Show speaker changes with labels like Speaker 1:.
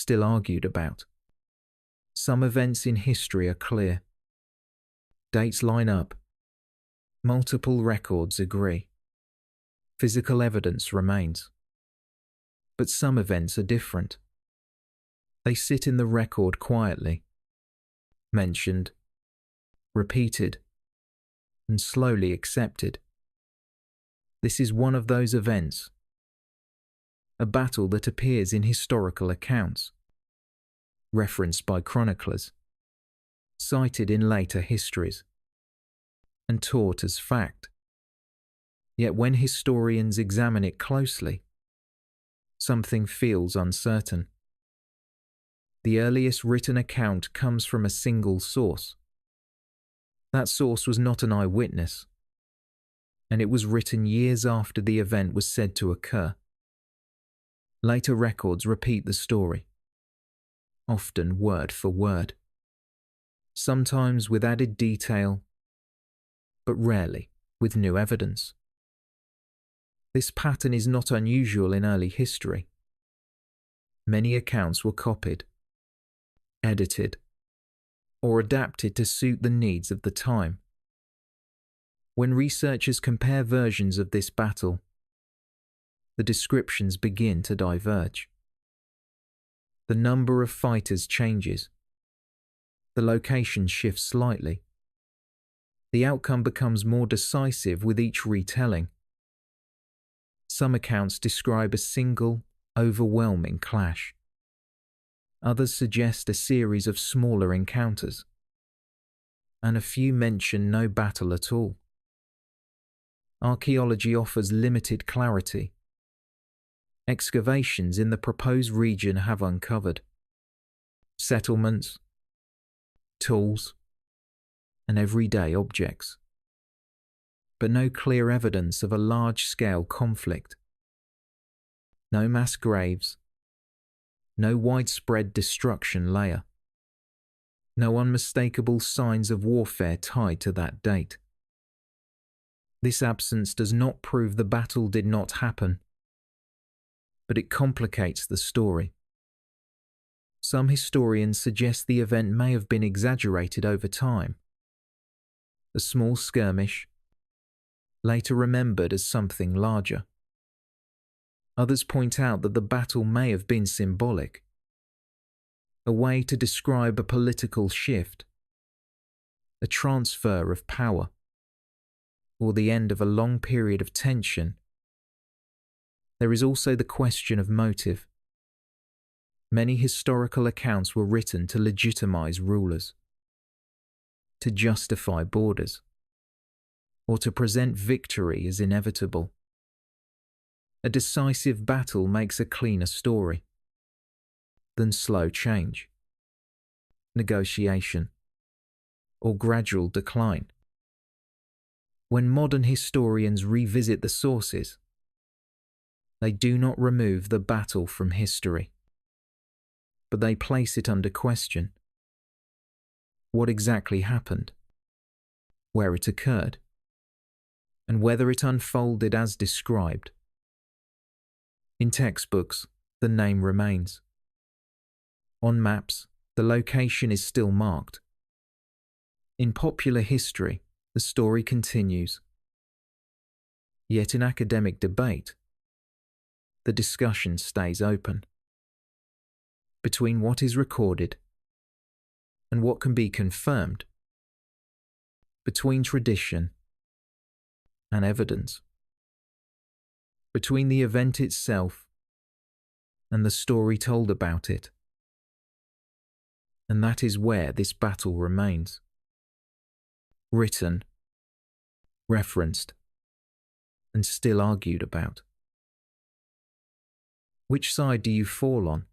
Speaker 1: still argued about. Some events in history are clear. Dates line up. Multiple records agree. Physical evidence remains. But some events are different. They sit in the record quietly, mentioned, repeated, and slowly accepted. This is one of those events. A battle that appears in historical accounts, referenced by chroniclers, cited in later histories, and taught as fact. Yet when historians examine it closely, something feels uncertain. The earliest written account comes from a single source. That source was not an eyewitness, and it was written years after the event was said to occur. Later records repeat the story, often word for word, sometimes with added detail, but rarely with new evidence. This pattern is not unusual in early history. Many accounts were copied, edited, or adapted to suit the needs of the time. When researchers compare versions of this battle, the descriptions begin to diverge. The number of fighters changes. The location shifts slightly. The outcome becomes more decisive with each retelling. Some accounts describe a single, overwhelming clash. Others suggest a series of smaller encounters, and a few mention no battle at all. Archaeology offers limited clarity. Excavations in the proposed region have uncovered settlements, tools, and everyday objects, but no clear evidence of a large-scale conflict. No mass graves, no widespread destruction layer, no unmistakable signs of warfare tied to that date. This absence does not prove the battle did not happen, but it complicates the story. Some historians suggest the event may have been exaggerated over time. A small skirmish, later remembered as something larger. Others point out that the battle may have been symbolic, a way to describe a political shift, a transfer of power, or the end of a long period of tension. There is also the question of motive. Many historical accounts were written to legitimize rulers, to justify borders, or to present victory as inevitable. A decisive battle makes a cleaner story than slow change, negotiation, or gradual decline. When modern historians revisit the sources, they do not remove the battle from history, but they place it under question. What exactly happened, where it occurred, and whether it unfolded as described. In textbooks, the name remains. On maps, the location is still marked. In popular history, the story continues. Yet in academic debate, the discussion stays open between what is recorded and what can be confirmed, between tradition and evidence, between the event itself and the story told about it. And that is where this battle remains. Written, referenced, and still argued about. Which side do you fall on?